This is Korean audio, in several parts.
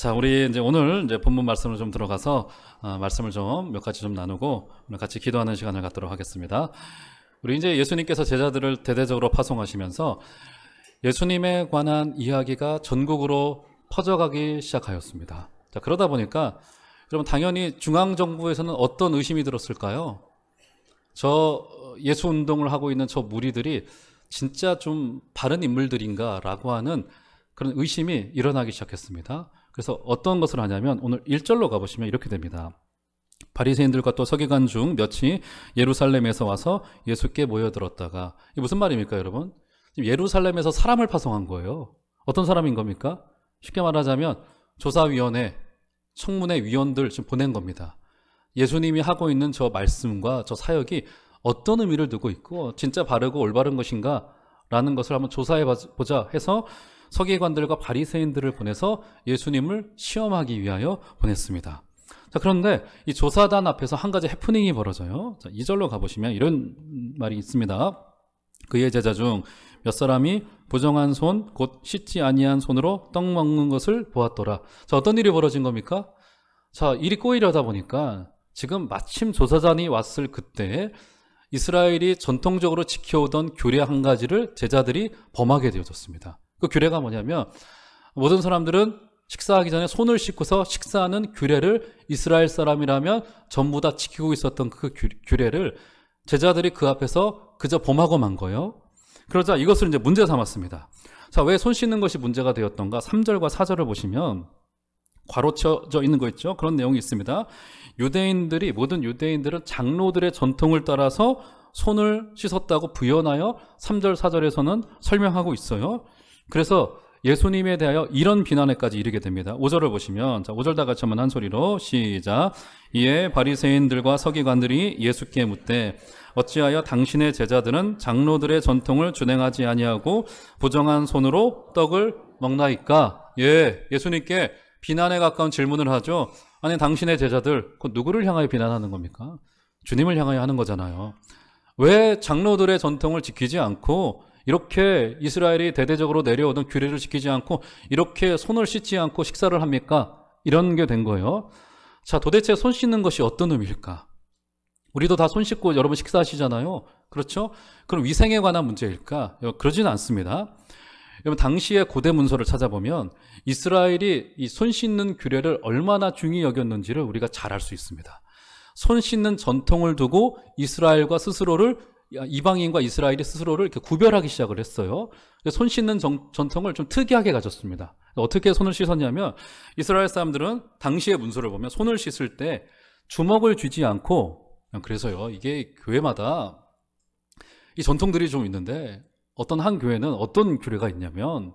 자, 우리 이제 오늘 이제 본문 말씀을 좀 들어가서 말씀을 좀 몇 가지 좀 나누고 오늘 같이 기도하는 시간을 갖도록 하겠습니다. 우리 이제 예수님께서 제자들을 대대적으로 파송하시면서 예수님에 관한 이야기가 전국으로 퍼져가기 시작하였습니다. 자, 그러다 보니까 여러분 당연히 중앙정부에서는 어떤 의심이 들었을까요? 저 예수 운동을 하고 있는 저 무리들이 진짜 좀 바른 인물들인가 라고 하는 그런 의심이 일어나기 시작했습니다. 그래서 어떤 것을 하냐면 오늘 1절로 가보시면 이렇게 됩니다. 바리새인들과 또 서기관 중 몇이 예루살렘에서 와서 예수께 모여들었다가, 이게 무슨 말입니까 여러분? 지금 예루살렘에서 사람을 파송한 거예요. 어떤 사람인 겁니까? 쉽게 말하자면 조사위원회, 청문회 위원들 지금 보낸 겁니다. 예수님이 하고 있는 저 말씀과 저 사역이 어떤 의미를 두고 있고 진짜 바르고 올바른 것인가 라는 것을 한번 조사해 보자 해서 서기관들과 바리새인들을 보내서 예수님을 시험하기 위하여 보냈습니다. 자, 그런데 이 조사단 앞에서 한 가지 해프닝이 벌어져요. 자, 2절로 가보시면 이런 말이 있습니다. 그의 제자 중 몇 사람이 부정한 손, 곧 씻지 아니한 손으로 떡 먹는 것을 보았더라. 자, 어떤 일이 벌어진 겁니까? 자, 일이 꼬이려다 보니까 지금 마침 조사단이 왔을 그때 이스라엘이 전통적으로 지켜오던 규례 한 가지를 제자들이 범하게 되어졌습니다. 그 규례가 뭐냐면 모든 사람들은 식사하기 전에 손을 씻고서 식사하는 규례를 이스라엘 사람이라면 전부 다 지키고 있었던 그 규례를 제자들이 그 앞에서 그저 범하고 만 거예요. 그러자 이것을 이제 문제 삼았습니다. 자, 왜 손 씻는 것이 문제가 되었던가? 3절과 4절을 보시면 괄호쳐져 있는 거 있죠? 그런 내용이 있습니다. 모든 유대인들은 장로들의 전통을 따라서 손을 씻었다고 부연하여 3절, 4절에서는 설명하고 있어요. 그래서 예수님에 대하여 이런 비난에까지 이르게 됩니다. 5절을 보시면, 자, 5절 다 같이 한번 한 소리로 시작. 이에 바리새인들과 서기관들이 예수께 묻되 어찌하여 당신의 제자들은 장로들의 전통을 준행하지 아니하고 부정한 손으로 떡을 먹나이까? 예수님께 비난에 가까운 질문을 하죠. 아니, 당신의 제자들, 그 누구를 향하여 비난하는 겁니까? 주님을 향하여 하는 거잖아요. 왜 장로들의 전통을 지키지 않고 이렇게 이스라엘이 대대적으로 내려오던 규례를 지키지 않고 이렇게 손을 씻지 않고 식사를 합니까? 이런 게 된 거예요. 자, 도대체 손 씻는 것이 어떤 의미일까? 우리도 다 손 씻고 여러분 식사하시잖아요. 그렇죠? 그럼 위생에 관한 문제일까? 그러지는 않습니다. 여러분 당시의 고대 문서를 찾아보면 이스라엘이 이 손 씻는 규례를 얼마나 중히 여겼는지를 우리가 잘 알 수 있습니다. 손 씻는 전통을 두고 이방인과 이스라엘이 스스로를 이렇게 구별하기 시작을 했어요. 손 씻는 전통을 좀 특이하게 가졌습니다. 어떻게 손을 씻었냐면 이스라엘 사람들은 당시의 문서를 보면 손을 씻을 때 주먹을 쥐지 않고, 그래서요 이게 교회마다 이 전통들이 좀 있는데 어떤 한 교회는 어떤 규례가 있냐면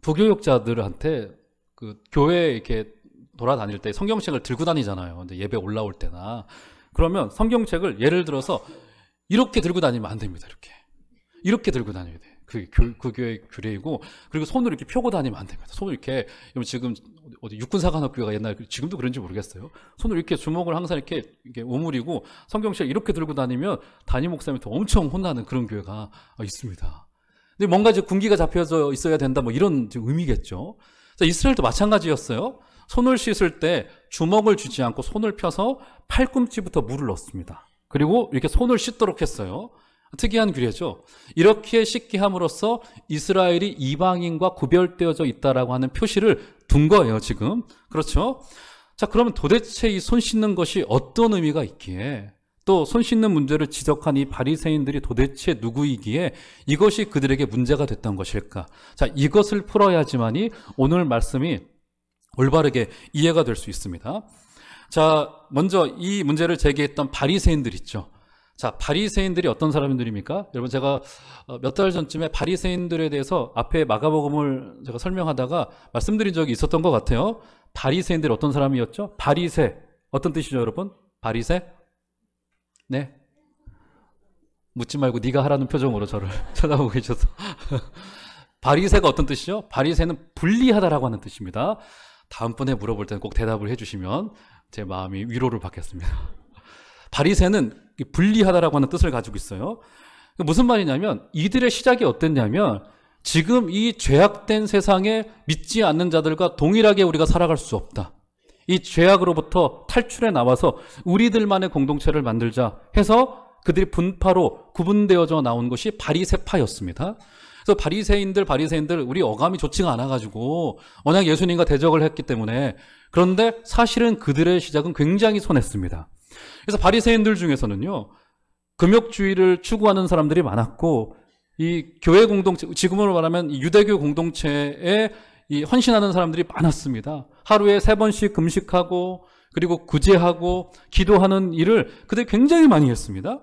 부교육자들한테 그 교회에 이렇게 돌아다닐 때 성경책을 들고 다니잖아요. 근데 예배 올라올 때나 그러면 성경책을 예를 들어서 이렇게 들고 다니면 안 됩니다. 이렇게 들고 다녀야 돼. 그 교회 규례이고, 그리고 손을 이렇게 펴고 다니면 안 됩니다. 손을 이렇게, 지금 어디 육군사관학교가 옛날, 지금도 그런지 모르겠어요. 손을 이렇게 주먹을 항상 이렇게 오므리고 성경책 이렇게 들고 다니면 담임 목사님한테 엄청 혼나는 그런 교회가 있습니다. 근데 뭔가 이제 군기가 잡혀져 있어야 된다, 뭐 이런 의미겠죠. 자, 이스라엘도 마찬가지였어요. 손을 씻을 때 주먹을 쥐지 않고 손을 펴서 팔꿈치부터 물을 넣습니다. 그리고 이렇게 손을 씻도록 했어요. 특이한 규례죠. 이렇게 씻게 함으로써 이스라엘이 이방인과 구별되어져 있다라고 하는 표시를 둔 거예요, 지금. 그렇죠? 자, 그러면 도대체 이 손 씻는 것이 어떤 의미가 있기에, 또 손 씻는 문제를 지적한 이 바리새인들이 도대체 누구이기에 이것이 그들에게 문제가 됐던 것일까? 자, 이것을 풀어야지만이 오늘 말씀이 올바르게 이해가 될 수 있습니다. 자, 먼저 이 문제를 제기했던 바리새인들 있죠. 자, 바리새인들이 어떤 사람들입니까? 여러분, 제가 몇 달 전쯤에 바리새인들에 대해서 앞에 마가복음을 제가 설명하다가 말씀드린 적이 있었던 것 같아요. 바리새인들이 어떤 사람이었죠? 바리새. 어떤 뜻이죠, 여러분? 바리새? 네. 묻지 말고 네가 하라는 표정으로 저를 쳐다보고 계셔서. 바리새가 어떤 뜻이죠? 바리새는 불리하다라고 하는 뜻입니다. 다음번에 물어볼 때는 꼭 대답을 해주시면 제 마음이 위로를 받겠습니다. 바리새는 불리하다라고 하는 뜻을 가지고 있어요. 무슨 말이냐면 이들의 시작이 어땠냐면 지금 이 죄악된 세상에 믿지 않는 자들과 동일하게 우리가 살아갈 수 없다. 이 죄악으로부터 탈출해 나와서 우리들만의 공동체를 만들자 해서 그들이 분파로 구분되어져 나온 것이 바리새파였습니다. 그래서 바리새인들 우리 어감이 좋지가 않아가지고 워낙 예수님과 대적을 했기 때문에, 그런데 사실은 그들의 시작은 굉장히 선했습니다. 그래서 바리새인들 중에서는요, 금욕주의를 추구하는 사람들이 많았고, 이 교회 공동체, 지금으로 말하면 유대교 공동체에 이 헌신하는 사람들이 많았습니다. 하루에 3번씩 금식하고 그리고 구제하고 기도하는 일을 그들이 굉장히 많이 했습니다.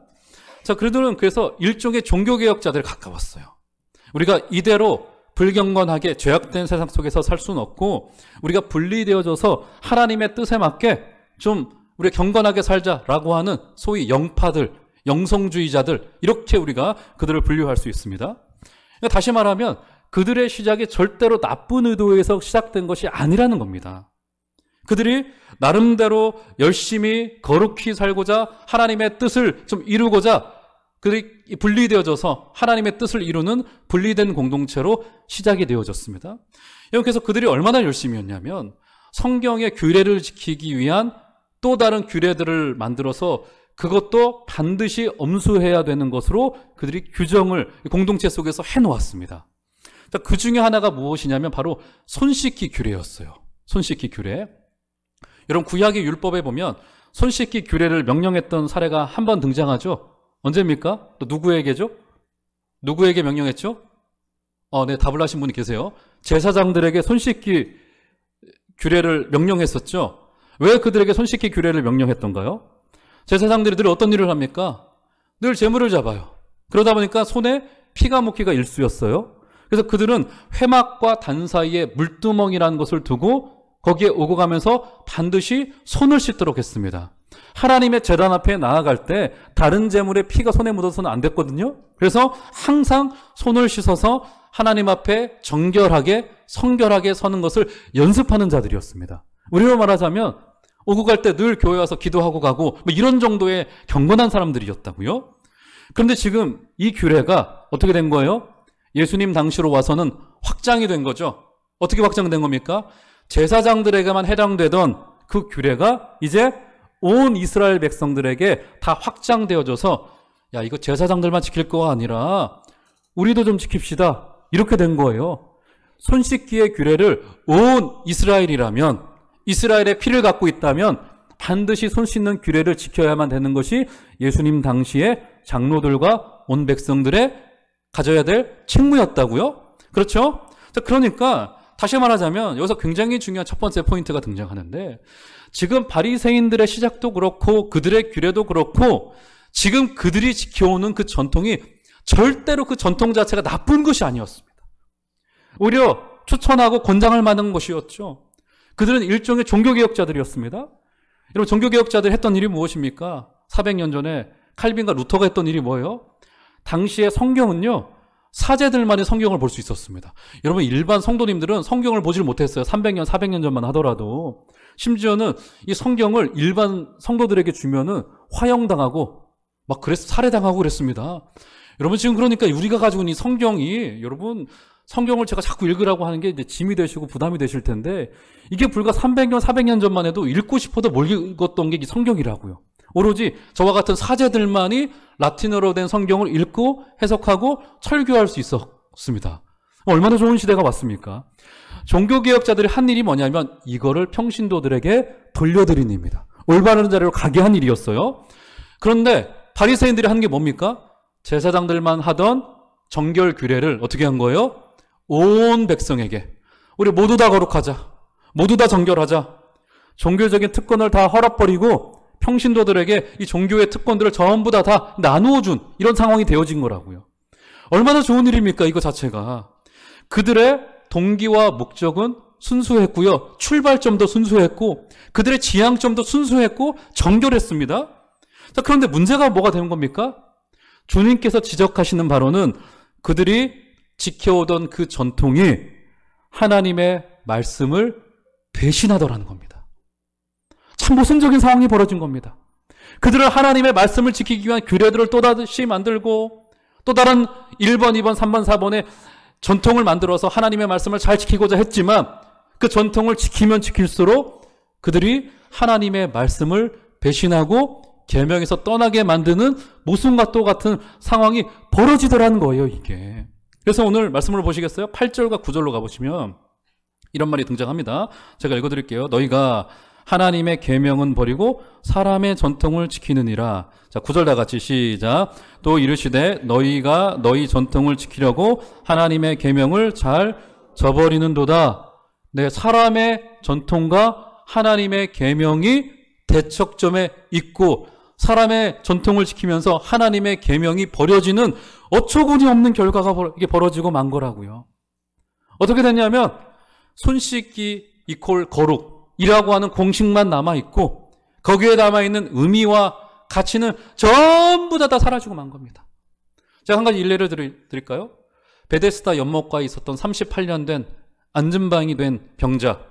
자, 그들은 그래서 일종의 종교개혁자들에 가까웠어요. 우리가 이대로 불경건하게 죄악된 세상 속에서 살 수는 없고, 우리가 분리되어져서 하나님의 뜻에 맞게 좀 우리가 경건하게 살자라고 하는 소위 영파들, 영성주의자들, 이렇게 우리가 그들을 분류할 수 있습니다. 그러니까 다시 말하면 그들의 시작이 절대로 나쁜 의도에서 시작된 것이 아니라는 겁니다. 그들이 나름대로 열심히 거룩히 살고자 하나님의 뜻을 좀 이루고자 그들이 분리되어져서 하나님의 뜻을 이루는 분리된 공동체로 시작이 되어졌습니다. 그래서 그들이 얼마나 열심히 했냐면 성경의 규례를 지키기 위한 또 다른 규례들을 만들어서 그것도 반드시 엄수해야 되는 것으로 그들이 규정을 공동체 속에서 해놓았습니다. 그 중에 하나가 무엇이냐면 바로 손 씻기 규례였어요. 손 씻기 규례. 여러분, 구약의 율법에 보면 손 씻기 규례를 명령했던 사례가 한 번 등장하죠. 언제입니까? 또 누구에게죠? 누구에게 명령했죠? 네, 답을 하신 분이 계세요. 제사장들에게 손 씻기 규례를 명령했었죠. 왜 그들에게 손 씻기 규례를 명령했던가요? 제사장들이 늘 어떤 일을 합니까? 늘 제물을 잡아요. 그러다 보니까 손에 피가 묻기가 일쑤였어요. 그래서 그들은 회막과 단 사이에 물두멍이라는 것을 두고 거기에 오고 가면서 반드시 손을 씻도록 했습니다. 하나님의 제단 앞에 나아갈 때 다른 제물의 피가 손에 묻어서는 안 됐거든요. 그래서 항상 손을 씻어서 하나님 앞에 정결하게 성결하게 서는 것을 연습하는 자들이었습니다. 우리로 말하자면 오고 갈 때 늘 교회 와서 기도하고 가고 뭐 이런 정도의 경건한 사람들이었다고요. 그런데 지금 이 규례가 어떻게 된 거예요? 예수님 당시로 와서는 확장이 된 거죠. 어떻게 확장된 겁니까? 제사장들에게만 해당되던 그 규례가 이제 온 이스라엘 백성들에게 다 확장되어져서, 야, 이거 제사장들만 지킬 거가 아니라 우리도 좀 지킵시다, 이렇게 된 거예요. 손 씻기의 규례를 온 이스라엘이라면, 이스라엘의 피를 갖고 있다면 반드시 손 씻는 규례를 지켜야만 되는 것이 예수님 당시에 장로들과 온 백성들의 가져야 될 책무였다고요? 그렇죠? 그러니까 다시 말하자면 여기서 굉장히 중요한 첫 번째 포인트가 등장하는데, 지금 바리새인들의 시작도 그렇고 그들의 규례도 그렇고 지금 그들이 지켜오는 그 전통이 절대로 그 전통 자체가 나쁜 것이 아니었습니다. 오히려 추천하고 권장할 만한 것이었죠. 그들은 일종의 종교개혁자들이었습니다. 여러분, 종교개혁자들이 했던 일이 무엇입니까? 400년 전에 칼빈과 루터가 했던 일이 뭐예요? 당시에 성경은요, 사제들만이 성경을 볼 수 있었습니다. 여러분, 일반 성도님들은 성경을 보질 못했어요. 300년, 400년 전만 하더라도. 심지어는 이 성경을 일반 성도들에게 주면은 화형당하고 막 살해당하고 그랬습니다. 여러분, 지금 그러니까 우리가 가지고 있는 이 성경이, 여러분, 성경을 제가 자꾸 읽으라고 하는 게 이제 짐이 되시고 부담이 되실 텐데, 이게 불과 300년, 400년 전만 해도 읽고 싶어도 못 읽었던 게 이 성경이라고요. 오로지 저와 같은 사제들만이 라틴어로 된 성경을 읽고 해석하고 설교할 수 있었습니다. 얼마나 좋은 시대가 왔습니까? 종교개혁자들이 한 일이 뭐냐면 이거를 평신도들에게 돌려드린 일입니다. 올바른 자리로 가게 한 일이었어요. 그런데 바리새인들이 한 게 뭡니까? 제사장들만 하던 정결 규례를 어떻게 한 거예요? 온 백성에게 우리 모두 다 거룩하자, 모두 다 정결하자, 종교적인 특권을 다 헐어버리고 평신도들에게 이 종교의 특권들을 전부 다 나누어준 이런 상황이 되어진 거라고요. 얼마나 좋은 일입니까, 이거 자체가. 그들의 동기와 목적은 순수했고요, 출발점도 순수했고 그들의 지향점도 순수했고 정결했습니다. 자, 그런데 문제가 뭐가 되는 겁니까? 주님께서 지적하시는 바로는 그들이 지켜오던 그 전통이 하나님의 말씀을 배신하더라는 겁니다. 참 모순적인 상황이 벌어진 겁니다. 그들은 하나님의 말씀을 지키기 위한 규례들을 또다시 만들고 또 다른 1번, 2번, 3번, 4번에 전통을 만들어서 하나님의 말씀을 잘 지키고자 했지만 그 전통을 지키면 지킬수록 그들이 하나님의 말씀을 배신하고 계명에서 떠나게 만드는 모순과 또 같은 상황이 벌어지더라는 거예요, 이게. 그래서 오늘 말씀을 보시겠어요? 8절과 9절로 가보시면 이런 말이 등장합니다. 제가 읽어드릴게요. 너희가 하나님의 계명은 버리고 사람의 전통을 지키느니라. 자, 9절 다 같이 시작. 또 이르시되 너희가 너희 전통을 지키려고 하나님의 계명을 잘 저버리는도다. 네, 사람의 전통과 하나님의 계명이 대척점에 있고 사람의 전통을 지키면서 하나님의 계명이 버려지는 어처구니 없는 결과가 이게 벌어지고 만 거라고요. 어떻게 됐냐면 손 씻기 이퀄 거룩이라고 하는 공식만 남아있고 거기에 남아있는 의미와 가치는 전부 다 사라지고 만 겁니다. 제가 한 가지 일례를 드릴까요? 베데스다 연못가에 있었던 38년 된 안전방이 된 병자.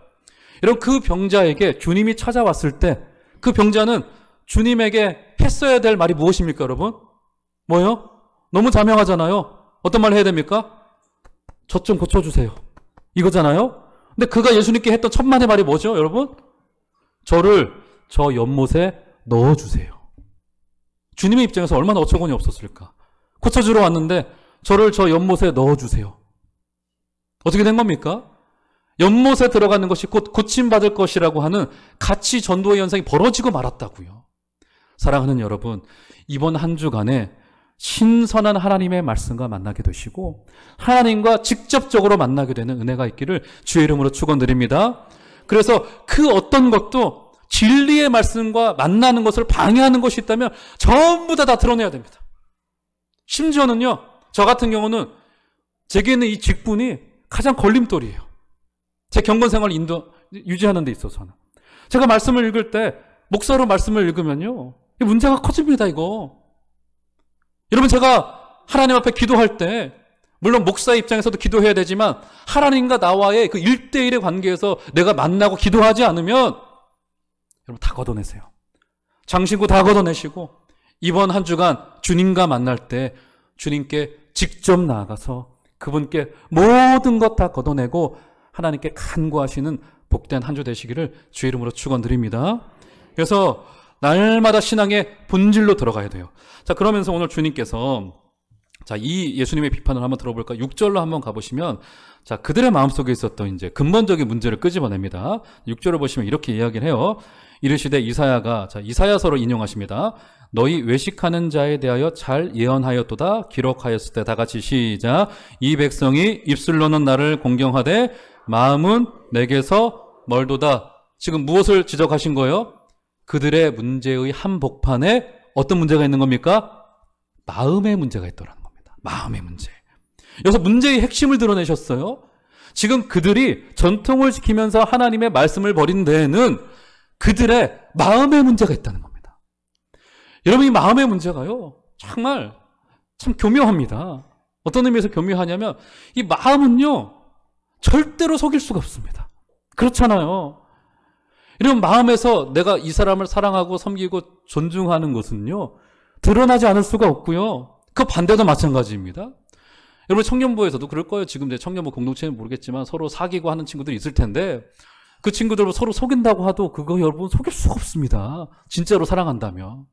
이런 그 병자에게 주님이 찾아왔을 때 그 병자는 주님에게 했어야 될 말이 무엇입니까, 여러분? 뭐요? 너무 자명하잖아요. 어떤 말 해야 됩니까? 저 좀 고쳐주세요. 이거잖아요? 근데 그가 예수님께 했던 천만의 말이 뭐죠, 여러분? 저를 저 연못에 넣어주세요. 주님의 입장에서 얼마나 어처구니 없었을까? 고쳐주러 왔는데 저를 저 연못에 넣어주세요. 어떻게 된 겁니까? 연못에 들어가는 것이 곧 고침받을 것이라고 하는 가치 전도의 현상이 벌어지고 말았다고요. 사랑하는 여러분, 이번 한 주간에 신선한 하나님의 말씀과 만나게 되시고 하나님과 직접적으로 만나게 되는 은혜가 있기를 주의 이름으로 축원드립니다. 그래서 그 어떤 것도 진리의 말씀과 만나는 것을 방해하는 것이 있다면 전부 다 드러내야 됩니다. 심지어는요, 저 같은 경우는 제게 있는 이 직분이 가장 걸림돌이에요. 제 경건 생활을 유지하는 데 있어서는. 제가 말씀을 읽을 때 목사로 말씀을 읽으면요, 문제가 커집니다, 이거. 여러분, 제가 하나님 앞에 기도할 때 물론 목사의 입장에서도 기도해야 되지만 하나님과 나와의 그 1대1의 관계에서 내가 만나고 기도하지 않으면 여러분 다 걷어내세요. 장신구 다 걷어내시고 이번 한 주간 주님과 만날 때 주님께 직접 나아가서 그분께 모든 것 다 걷어내고 하나님께 간구하시는 복된 한 주 되시기를 주의 이름으로 축원드립니다. 그래서 날마다 신앙의 본질로 들어가야 돼요. 자, 그러면서 오늘 주님께서 자, 이 예수님의 비판을 한번 들어볼까? 6절로 한번 가보시면 자, 그들의 마음속에 있었던 이제 근본적인 문제를 끄집어냅니다. 6절을 보시면 이렇게 이야기를 해요. 이르시되 이사야가, 자, 이사야서를 인용하십니다. 너희 외식하는 자에 대하여 잘 예언하였도다. 기록하였을 때 다 같이 시작. 이 백성이 입술로는 나를 공경하되 마음은 내게서 멀도다. 지금 무엇을 지적하신 거예요? 그들의 문제의 한복판에 어떤 문제가 있는 겁니까? 마음의 문제가 있더라는 겁니다. 마음의 문제. 여기서 문제의 핵심을 드러내셨어요. 지금 그들이 전통을 지키면서 하나님의 말씀을 버린 데에는 그들의 마음의 문제가 있다는 겁니다. 여러분, 이 마음의 문제가요, 정말 참 교묘합니다. 어떤 의미에서 교묘하냐면 이 마음은요, 절대로 속일 수가 없습니다. 그렇잖아요. 이런 마음에서 내가 이 사람을 사랑하고 섬기고 존중하는 것은요, 드러나지 않을 수가 없고요. 그 반대도 마찬가지입니다. 여러분, 청년부에서도 그럴 거예요. 지금 내 청년부 공동체는 모르겠지만 서로 사귀고 하는 친구들이 있을 텐데 그 친구들 서로 속인다고 해도 그거 여러분 속일 수가 없습니다. 진짜로 사랑한다면.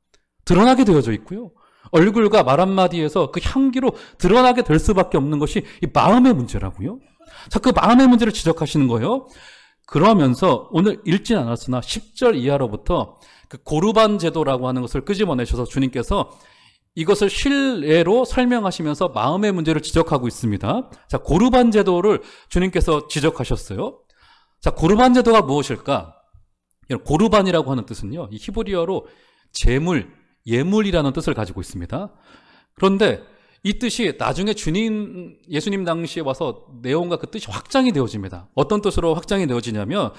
드러나게 되어져 있고요. 얼굴과 말 한마디에서 그 향기로 드러나게 될 수밖에 없는 것이 이 마음의 문제라고요. 자, 그 마음의 문제를 지적하시는 거예요. 그러면서 오늘 읽진 않았으나 10절 이하로부터 그 고르반 제도라고 하는 것을 끄집어내셔서 주님께서 이것을 실례로 설명하시면서 마음의 문제를 지적하고 있습니다. 자, 고르반 제도를 주님께서 지적하셨어요. 자, 고르반 제도가 무엇일까? 고르반이라고 하는 뜻은요, 이 히브리어로 제물, 예물이라는 뜻을 가지고 있습니다. 그런데 이 뜻이 나중에 예수님 당시에 와서 내용과 그 뜻이 확장이 되어집니다. 어떤 뜻으로 확장이 되어지냐면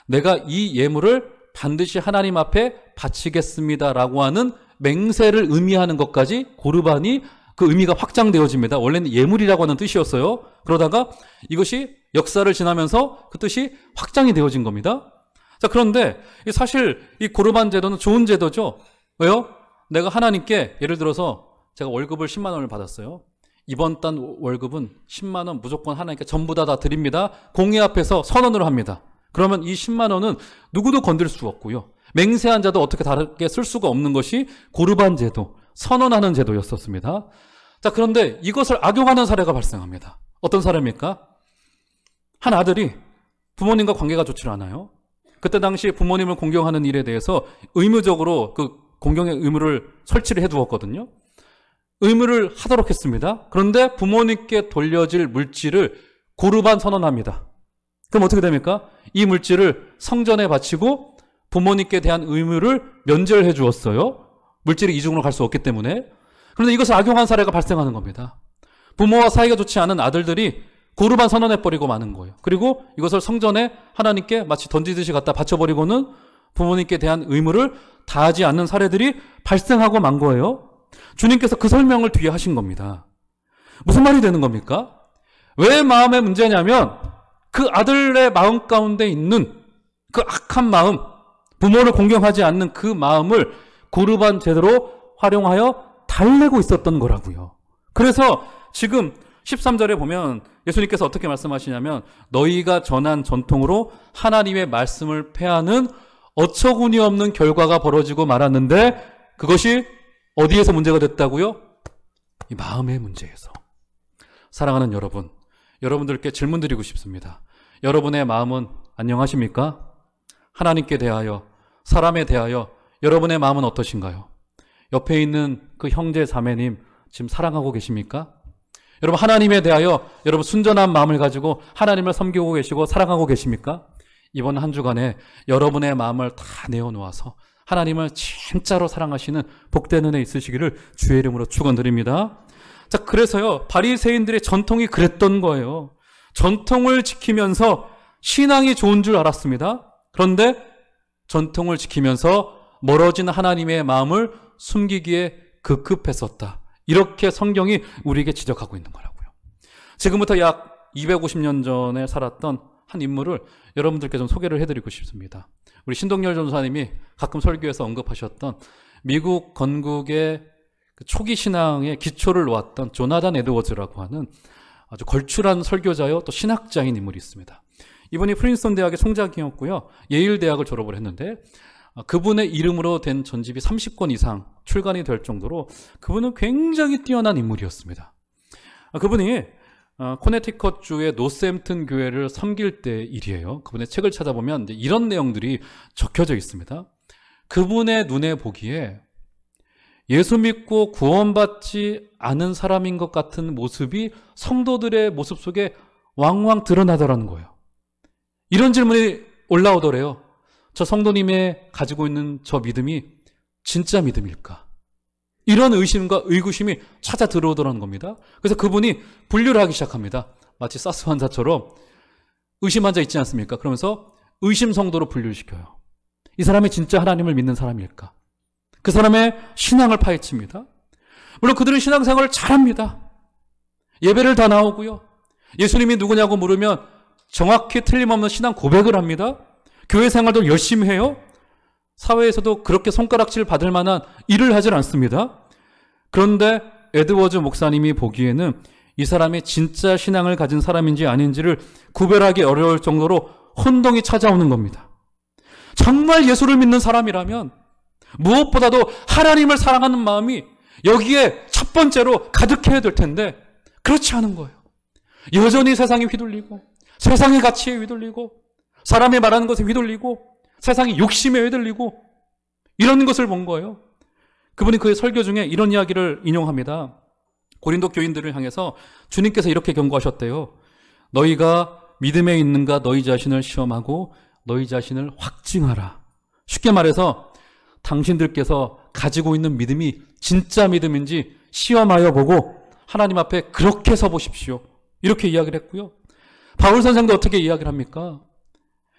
내가 이 예물을 반드시 하나님 앞에 바치겠습니다라고 하는 맹세를 의미하는 것까지 고르반이 그 의미가 확장되어집니다. 원래는 예물이라고 하는 뜻이었어요. 그러다가 이것이 역사를 지나면서 그 뜻이 확장이 되어진 겁니다. 자, 그런데 사실 이 고르반 제도는 좋은 제도죠. 왜요? 내가 하나님께 예를 들어서 제가 월급을 10만 원을 받았어요. 이번 달 월급은 10만 원 무조건 하나님께 전부 다 드립니다. 공의 앞에서 선언을 합니다. 그러면 이 10만 원은 누구도 건들 수 없고요. 맹세한 자도 어떻게 다르게 쓸 수가 없는 것이 고르반 제도, 선언하는 제도였었습니다. 자, 그런데 이것을 악용하는 사례가 발생합니다. 어떤 사례입니까? 한 아들이 부모님과 관계가 좋지 않아요. 그때 당시 부모님을 공경하는 일에 대해서 의무적으로 그 공경의 의무를 설치를 해두었거든요. 의무를 하도록 했습니다. 그런데 부모님께 돌려질 물질을 고르반 선언합니다. 그럼 어떻게 됩니까? 이 물질을 성전에 바치고 부모님께 대한 의무를 면제해 주었어요. 물질이 이중으로 갈 수 없기 때문에. 그런데 이것을 악용한 사례가 발생하는 겁니다. 부모와 사이가 좋지 않은 아들들이 고르반 선언해버리고 마는 거예요. 그리고 이것을 성전에 하나님께 마치 던지듯이 갖다 바쳐버리고는 부모님께 대한 의무를 다하지 않는 사례들이 발생하고 만 거예요. 주님께서 그 설명을 뒤에 하신 겁니다. 무슨 말이 되는 겁니까? 왜 마음의 문제냐면 그 아들의 마음 가운데 있는 그 악한 마음, 부모를 공경하지 않는 그 마음을 고르반 제대로 활용하여 달래고 있었던 거라고요. 그래서 지금 13절에 보면 예수님께서 어떻게 말씀하시냐면 너희가 전한 전통으로 하나님의 말씀을 폐하는 어처구니 없는 결과가 벌어지고 말았는데 그것이 어디에서 문제가 됐다고요? 이 마음의 문제에서. 사랑하는 여러분, 여러분들께 질문 드리고 싶습니다. 여러분의 마음은 안녕하십니까? 하나님께 대하여, 사람에 대하여 여러분의 마음은 어떠신가요? 옆에 있는 그 형제 자매님 지금 사랑하고 계십니까? 여러분 하나님에 대하여 여러분 순전한 마음을 가지고 하나님을 섬기고 계시고 사랑하고 계십니까? 이번 한 주간에 여러분의 마음을 다 내어놓아서 하나님을 진짜로 사랑하시는 복된 은혜 있으시기를 주의 이름으로 축원드립니다. 자, 그래서요 바리새인들의 전통이 그랬던 거예요. 전통을 지키면서 신앙이 좋은 줄 알았습니다. 그런데 전통을 지키면서 멀어진 하나님의 마음을 숨기기에 급급했었다. 이렇게 성경이 우리에게 지적하고 있는 거라고요. 지금부터 약 250년 전에 살았던 한 인물을 여러분들께 좀 소개를 해드리고 싶습니다. 우리 신동열 전사님이 가끔 설교에서 언급하셨던 미국 건국의 초기 신앙의 기초를 놓았던 조나단 에드워즈라고 하는 아주 걸출한 설교자요 또 신학자인 인물이 있습니다. 이분이 프린스턴 대학의 총장이었고요. 예일 대학을 졸업을 했는데 그분의 이름으로 된 전집이 30권 이상 출간이 될 정도로 그분은 굉장히 뛰어난 인물이었습니다. 그분이 코네티컷주의 노스햄튼 교회를 섬길 때 일이에요. 그분의 책을 찾아보면 이런 내용들이 적혀져 있습니다. 그분의 눈에 보기에 예수 믿고 구원받지 않은 사람인 것 같은 모습이 성도들의 모습 속에 왕왕 드러나더라는 거예요. 이런 질문이 올라오더래요. 저 성도님의 가지고 있는 저 믿음이 진짜 믿음일까? 이런 의심과 의구심이 찾아 들어오더라는 겁니다. 그래서 그분이 분류를 하기 시작합니다. 마치 사스 환자처럼 의심 환자 있지 않습니까? 그러면서 의심 성도로 분류를 시켜요. 이 사람이 진짜 하나님을 믿는 사람일까? 그 사람의 신앙을 파헤칩니다. 물론 그들은 신앙생활을 잘합니다. 예배를 다 나오고요. 예수님이 누구냐고 물으면 정확히 틀림없는 신앙 고백을 합니다. 교회 생활도 열심히 해요. 사회에서도 그렇게 손가락질 받을 만한 일을 하질 않습니다. 그런데 에드워즈 목사님이 보기에는 이 사람이 진짜 신앙을 가진 사람인지 아닌지를 구별하기 어려울 정도로 혼동이 찾아오는 겁니다. 정말 예수를 믿는 사람이라면 무엇보다도 하나님을 사랑하는 마음이 여기에 첫 번째로 가득해야 될 텐데 그렇지 않은 거예요. 여전히 세상에 휘둘리고 세상의 가치에 휘둘리고 사람이 말하는 것에 휘둘리고 세상의 욕심에 휘둘리고 이런 것을 본 거예요. 그분이 그의 설교 중에 이런 이야기를 인용합니다. 고린도 교인들을 향해서 주님께서 이렇게 경고하셨대요. 너희가 믿음에 있는가 너희 자신을 시험하고 너희 자신을 확증하라. 쉽게 말해서 당신들께서 가지고 있는 믿음이 진짜 믿음인지 시험하여 보고 하나님 앞에 그렇게 서보십시오. 이렇게 이야기를 했고요. 바울 선생도 어떻게 이야기를 합니까?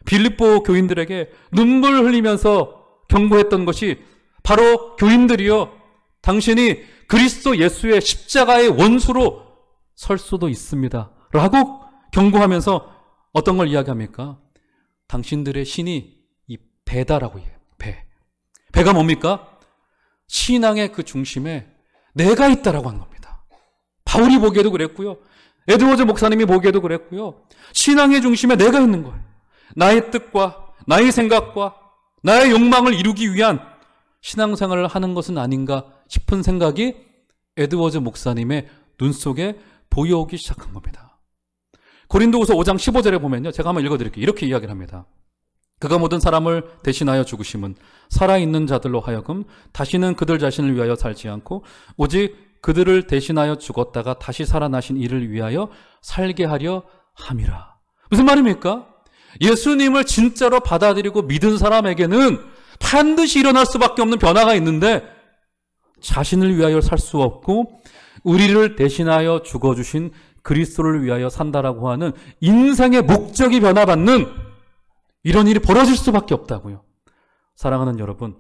빌립보 교인들에게 눈물 흘리면서 경고했던 것이 바로 교인들이여 당신이 그리스도 예수의 십자가의 원수로 설 수도 있습니다. 라고 경고하면서 어떤 걸 이야기합니까? 당신들의 신이 이 배다라고 해요. 배. 배가 뭡니까? 신앙의 그 중심에 내가 있다라고 하는 겁니다. 바울이 보기에도 그랬고요. 에드워즈 목사님이 보기에도 그랬고요. 신앙의 중심에 내가 있는 거예요. 나의 뜻과 나의 생각과 나의 욕망을 이루기 위한 신앙생활을 하는 것은 아닌가 싶은 생각이 에드워즈 목사님의 눈 속에 보여오기 시작한 겁니다. 고린도후서 5장 15절에 보면요. 제가 한번 읽어드릴게요. 이렇게 이야기를 합니다. 그가 모든 사람을 대신하여 죽으심은 살아있는 자들로 하여금 다시는 그들 자신을 위하여 살지 않고 오직 그들을 대신하여 죽었다가 다시 살아나신 이를 위하여 살게 하려 함이라. 무슨 말입니까? 예수님을 진짜로 받아들이고 믿은 사람에게는 반드시 일어날 수밖에 없는 변화가 있는데 자신을 위하여 살 수 없고 우리를 대신하여 죽어주신 그리스도를 위하여 산다라고 하는 인생의 목적이 변화받는 이런 일이 벌어질 수밖에 없다고요. 사랑하는 여러분,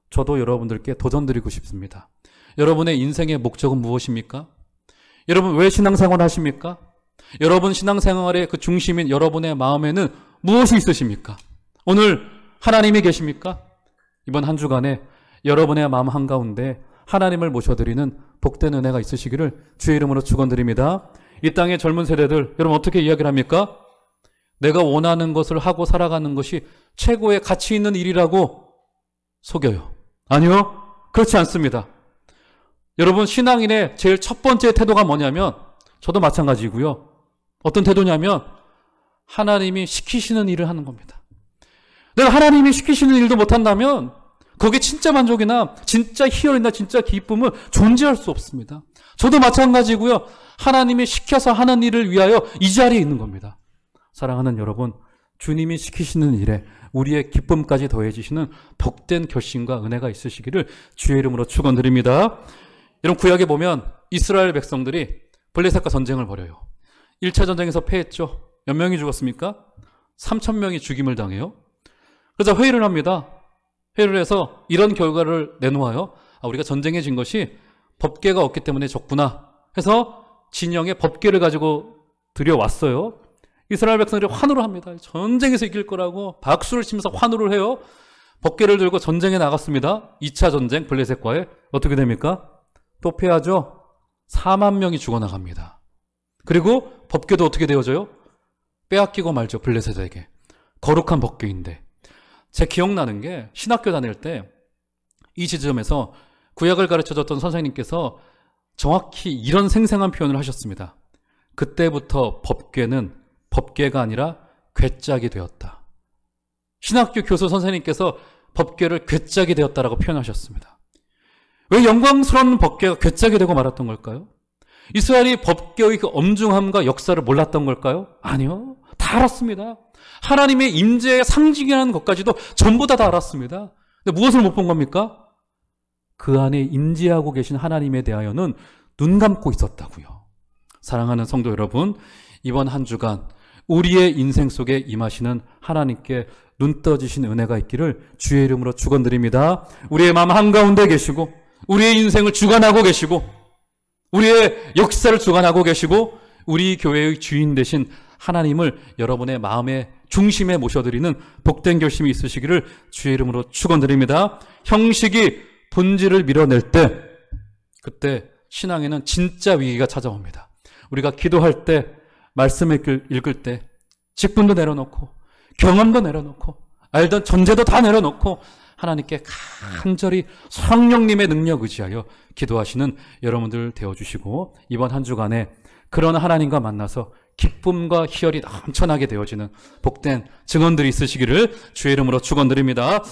저도 여러분들께 도전드리고 싶습니다. 여러분의 인생의 목적은 무엇입니까? 여러분 왜 신앙생활 하십니까? 여러분 신앙생활의 그 중심인 여러분의 마음에는 무엇이 있으십니까? 오늘 하나님이 계십니까? 이번 한 주간에 여러분의 마음 한가운데 하나님을 모셔드리는 복된 은혜가 있으시기를 주의 이름으로 축원드립니다. 이 땅의 젊은 세대들 여러분 어떻게 이야기를 합니까? 내가 원하는 것을 하고 살아가는 것이 최고의 가치 있는 일이라고 속여요. 아니요, 그렇지 않습니다. 여러분 신앙인의 제일 첫 번째 태도가 뭐냐면 저도 마찬가지고요. 어떤 태도냐면 하나님이 시키시는 일을 하는 겁니다. 내가 하나님이 시키시는 일도 못한다면 거기에 진짜 만족이나 진짜 희열이나 진짜 기쁨은 존재할 수 없습니다. 저도 마찬가지고요. 하나님이 시켜서 하는 일을 위하여 이 자리에 있는 겁니다. 사랑하는 여러분, 주님이 시키시는 일에 우리의 기쁨까지 더해지시는 복된 결심과 은혜가 있으시기를 주의 이름으로 축원드립니다. 여러분 구약에 보면 이스라엘 백성들이 블레셋과 전쟁을 벌여요. 1차 전쟁에서 패했죠. 몇 명이 죽었습니까? 3,000명이 죽임을 당해요. 그래서 회의를 합니다. 회의를 해서 이런 결과를 내놓아요. 우리가 전쟁에 진 것이 법궤가 없기 때문에 졌구나 해서 진영에 법궤를 가지고 들여왔어요. 이스라엘 백성들이 환호를 합니다. 전쟁에서 이길 거라고 박수를 치면서 환호를 해요. 법궤를 들고 전쟁에 나갔습니다. 2차 전쟁 블레셋과의 어떻게 됩니까? 또 패하죠. 4만 명이 죽어나갑니다. 그리고 법궤도 어떻게 되어져요? 빼앗기고 말죠. 블레셋에게. 거룩한 법궤인데. 제 기억나는 게 신학교 다닐 때 이 지점에서 구약을 가르쳐줬던 선생님께서 정확히 이런 생생한 표현을 하셨습니다. 그때부터 법궤는 법궤가 아니라 궤짝이 되었다. 신학교 교수 선생님께서 법궤를 궤짝이 되었다라고 표현하셨습니다. 왜 영광스러운 법궤가 궤짝이 되고 말았던 걸까요? 이스라엘이 법궤의 그 엄중함과 역사를 몰랐던 걸까요? 아니요. 다 알았습니다. 하나님의 임재의 상징이라는 것까지도 전부 다 알았습니다. 근데 무엇을 못 본 겁니까? 그 안에 임재하고 계신 하나님에 대하여는 눈 감고 있었다고요. 사랑하는 성도 여러분, 이번 한 주간 우리의 인생 속에 임하시는 하나님께 눈 떠지신 은혜가 있기를 주의 이름으로 축원드립니다. 우리의 마음 한가운데 계시고 우리의 인생을 주관하고 계시고 우리의 역사를 주관하고 계시고 우리 교회의 주인 되신 하나님을 여러분의 마음의 중심에 모셔드리는 복된 결심이 있으시기를 주의 이름으로 축원드립니다. 형식이 본질을 밀어낼 때 그때 신앙에는 진짜 위기가 찾아옵니다. 우리가 기도할 때 말씀을 읽을 때 직분도 내려놓고 경험도 내려놓고 알던 전제도 다 내려놓고 하나님께 간절히 성령님의 능력 의지하여 기도하시는 여러분들 되어주시고 이번 한 주간에 그런 하나님과 만나서 기쁨과 희열이 넘쳐나게 되어지는 복된 증언들이 있으시기를 주의 이름으로 축원드립니다.